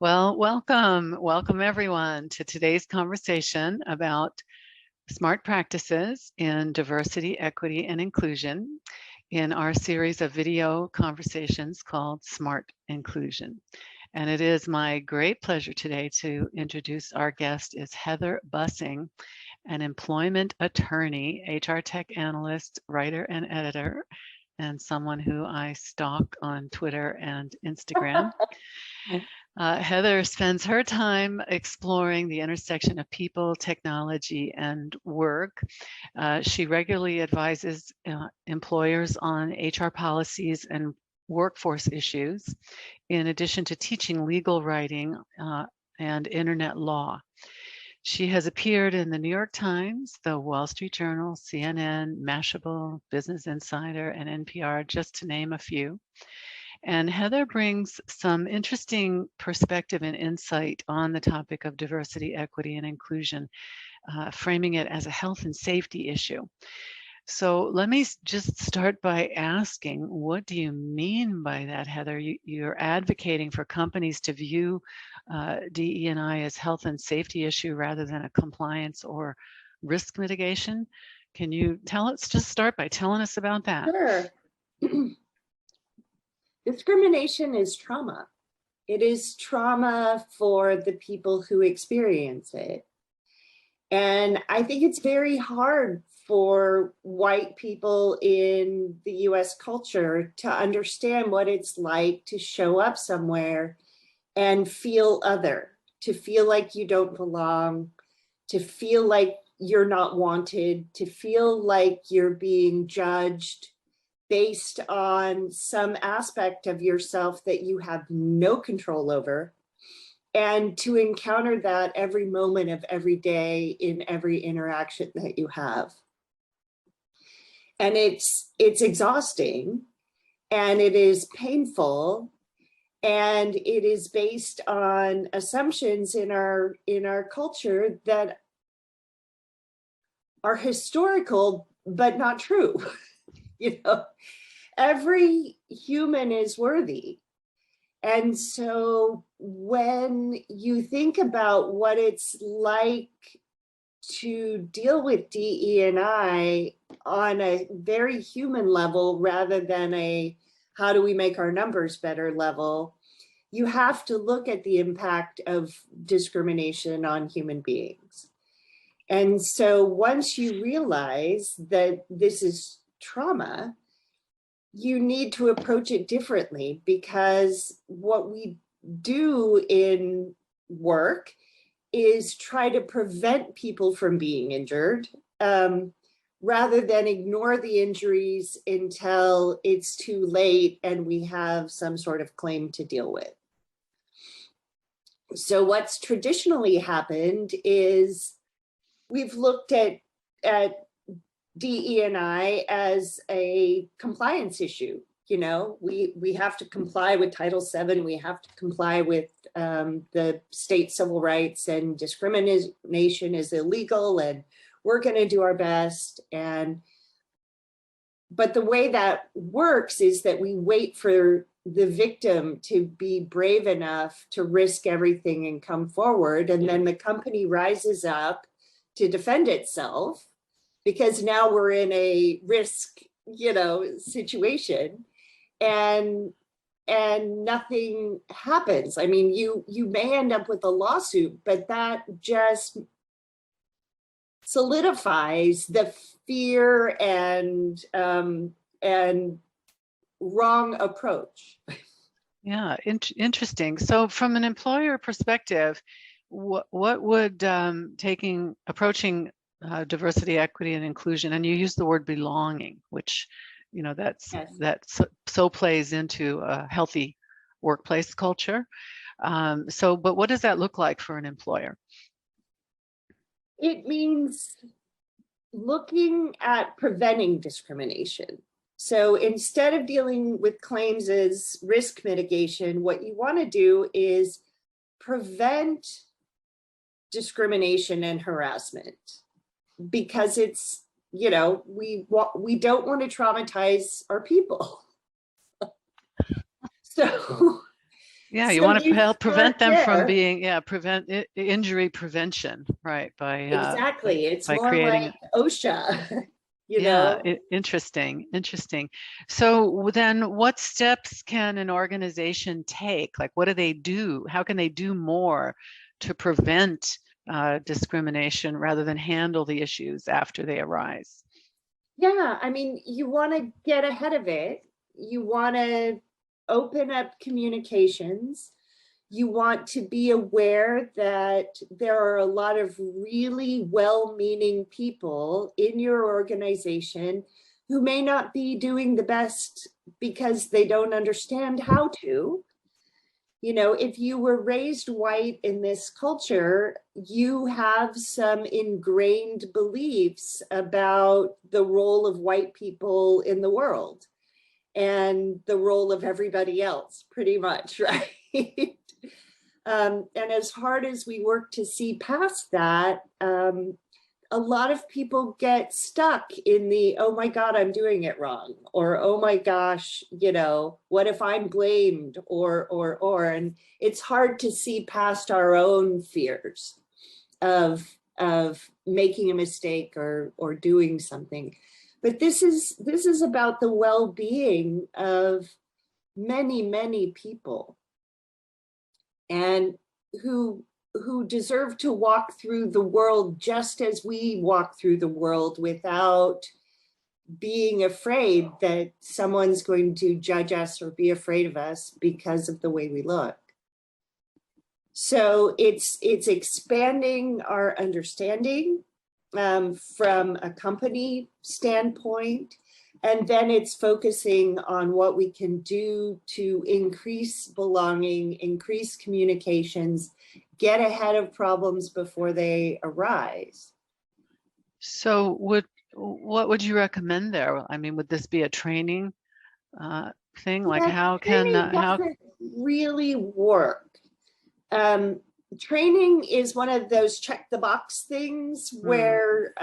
Well, welcome everyone to today's conversation about smart practices in diversity, equity, and inclusion in our series of video conversations called Smart Inclusion. And it is my great pleasure today to introduce our guest is Heather Bussing, an employment attorney, HR tech analyst, writer, and editor, and someone who I stalk on Twitter and Instagram. Heather spends her time exploring the intersection of people, technology, and work. She regularly advises employers on HR policies and workforce issues, in addition to teaching legal writing and internet law. She has appeared in the New York Times, the Wall Street Journal, CNN, Mashable, Business Insider, and NPR, just to name a few. And Heather brings some interesting perspective and insight on the topic of diversity, equity, and inclusion, framing it as a health and safety issue. So let me just start by asking, what do you mean by that, Heather? You're advocating for companies to view DE&I as health and safety issue rather than a compliance or risk mitigation. Can you just start by telling us about that? Sure. Discrimination is trauma. It is trauma for the people who experience it. And I think it's very hard for white people in the US culture to understand what it's like to show up somewhere and feel other, to feel like you don't belong, to feel like you're not wanted, to feel like you're being judged based on some aspect of yourself that you have no control over, and to encounter that every moment of every day in every interaction that you have. And it's exhausting, and it is painful, and it is based on assumptions in our culture that are historical but not true. You know, every human is worthy. And so when you think about what it's like to deal with DE&I on a very human level rather than a how do we make our numbers better level, you have to look at the impact of discrimination on human beings. And so once you realize that this is trauma, you need to approach it differently, because what we do in work is try to prevent people from being injured rather than ignore the injuries until it's too late and we have some sort of claim to deal with. So what's traditionally happened is we've looked at DE&I as a compliance issue. You know, we have to comply with Title VII, we have to comply with the state civil rights, and discrimination is illegal, and we're going to do our best. But the way that works is that we wait for the victim to be brave enough to risk everything and come forward, and then the company rises up to defend itself, because now we're in a risk, situation, and nothing happens. I mean, you may end up with a lawsuit, but that just solidifies the fear and wrong approach. Yeah, interesting. So from an employer perspective, what would approaching diversity, equity, and inclusion, and you use the word belonging, which that's Yes. that so plays into a healthy workplace culture. But what does that look like for an employer? It means looking at preventing discrimination. So instead of dealing with claims as risk mitigation, what you want to do is prevent discrimination and harassment, because it's, we don't want to traumatize our people. Yeah, you So want to you help prevent start them from there. being, injury prevention, right? Exactly. It's By more creating. like OSHA, you Yeah, know? interesting, interesting. So then what steps can an organization take? Like, what do they do? How can they do more to prevent discrimination rather than handle the issues after they arise? Yeah, I mean, you want to get ahead of it. You want to open up communications. You want to be aware that there are a lot of really well-meaning people in your organization who may not be doing the best because they don't understand how to. You know, if you were raised white in this culture, you have some ingrained beliefs about the role of white people in the world and the role of everybody else, pretty much, right? And as hard as we work to see past that, a lot of people get stuck in the, oh my God, I'm doing it wrong, or oh my gosh, you know, what if I'm blamed, and it's hard to see past our own fears of making a mistake or doing something. But this is about the well-being of many people, and who deserve to walk through the world just as we walk through the world without being afraid that someone's going to judge us or be afraid of us because of the way we look. So it's expanding our understanding from a company standpoint. And then it's focusing on what we can do to increase belonging, increase communications, get ahead of problems before they arise. So what would you recommend there? I mean, would this be a training thing? Like, Yeah, how can training doesn't really work. Training is one of those check the box things where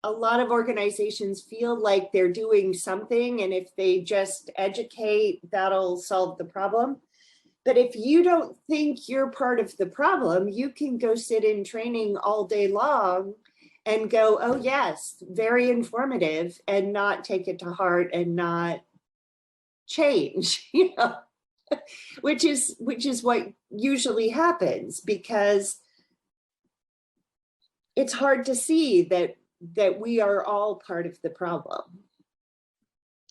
a lot of organizations feel like they're doing something, and if they just educate, that'll solve the problem. But if you don't think you're part of the problem, you can go sit in training all day long and go, oh yes, very informative, and not take it to heart and not change, you know, which is what usually happens, because it's hard to see that we are all part of the problem.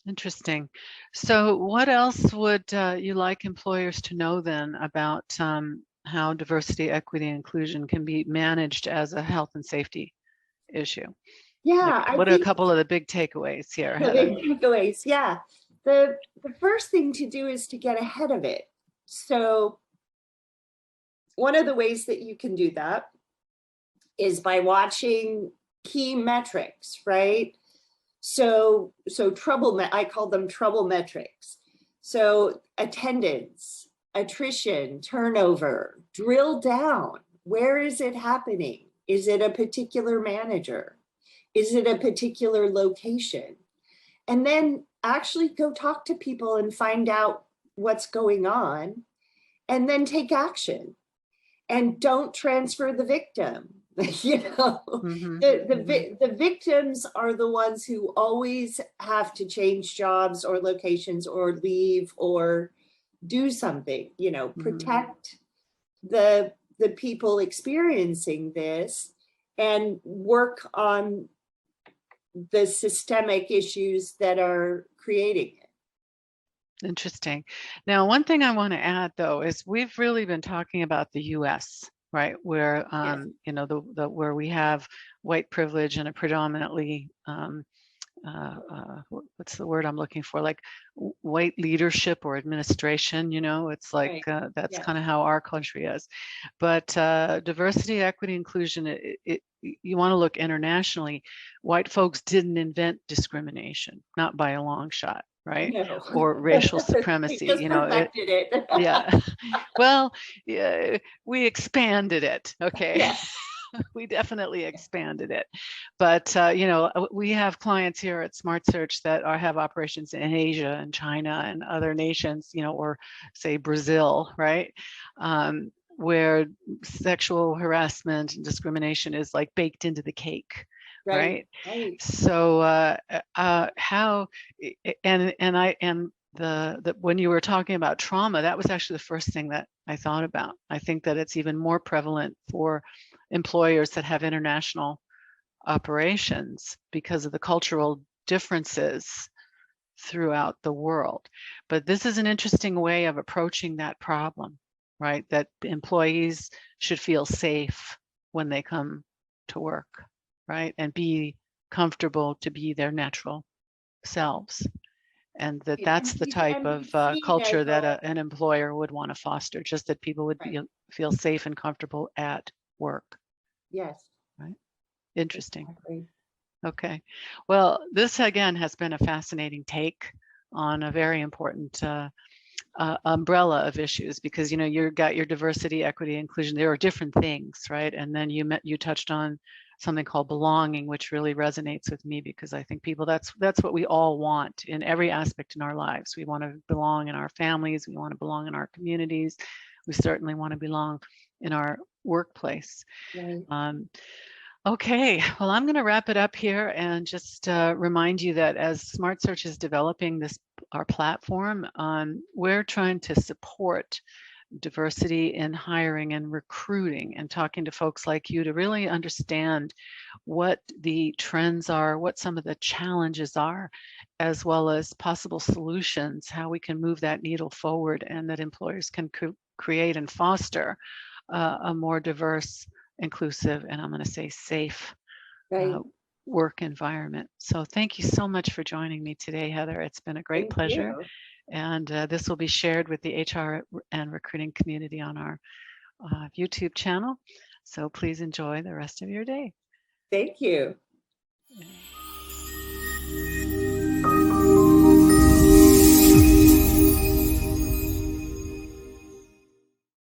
Interesting. So what else would you like employers to know then about how diversity, equity, and inclusion can be managed as a health and safety issue? Yeah, Like, I what are a think couple of the big takeaways here, the Heather? big takeaways, yeah. The first thing to do is to get ahead of it. So one of the ways that you can do that is by watching key metrics, right? So I call them trouble metrics. So attendance, attrition, turnover, drill down. Where is it happening? Is it a particular manager? Is it a particular location? And then actually go talk to people and find out what's going on, and then take action. And don't transfer the victim. You know, the victims are the ones who always have to change jobs or locations or leave or do something, you know, protect the people experiencing this and work on the systemic issues that are creating it. Interesting. Now, one thing I want to add, though, is we've really been talking about the U.S., right, where Yes. you know, where we have white privilege and a predominantly what's the word I'm looking for, like white leadership or administration. You know, it's like Right. that's Yeah. kind of how our country is. But diversity, equity, inclusion, you want to look internationally. White folks didn't invent discrimination, not by a long shot. Right? No. Or racial supremacy, Just you know, perfected it. yeah. Well, yeah, we expanded it, okay? Yeah. We definitely expanded it. But, we have clients here at SmartSearch that have operations in Asia and China and other nations, or say Brazil, right? Where sexual harassment and discrimination is like baked into the cake, right? Right. So how and when you were talking about trauma, that was actually the first thing that I thought about. I think that it's even more prevalent for employers that have international operations because of the cultural differences throughout the world. But this is an interesting way of approaching that problem, right? That employees should feel safe when they come to work, right? And be comfortable to be their natural selves. And that's the type And of be seen as culture that an employer would want to foster, just that people would feel safe and comfortable at work. yes. Right. Interesting. Exactly. Okay. Well, this again has been a fascinating take on a very important umbrella of issues, because you've got your diversity, equity, inclusion. There are different things, right? And then you touched on something called belonging, which really resonates with me, because I think that's what we all want in every aspect in our lives. We want to belong in our families. We want to belong in our communities. We certainly want to belong in our workplace. Right. Okay, well, I'm going to wrap it up here and just remind you that as SmartSearch is developing our platform, we're trying to support diversity in hiring and recruiting, and talking to folks like you to really understand what the trends are, what some of the challenges are, as well as possible solutions, how we can move that needle forward, and that employers can create and foster a more diverse, inclusive, and I'm going to say safe Right. work environment. So thank you so much for joining me today, Heather. It's been a great Thank pleasure. you. And this will be shared with the HR and recruiting community on our YouTube channel. So please enjoy the rest of your day. Thank you. Yeah.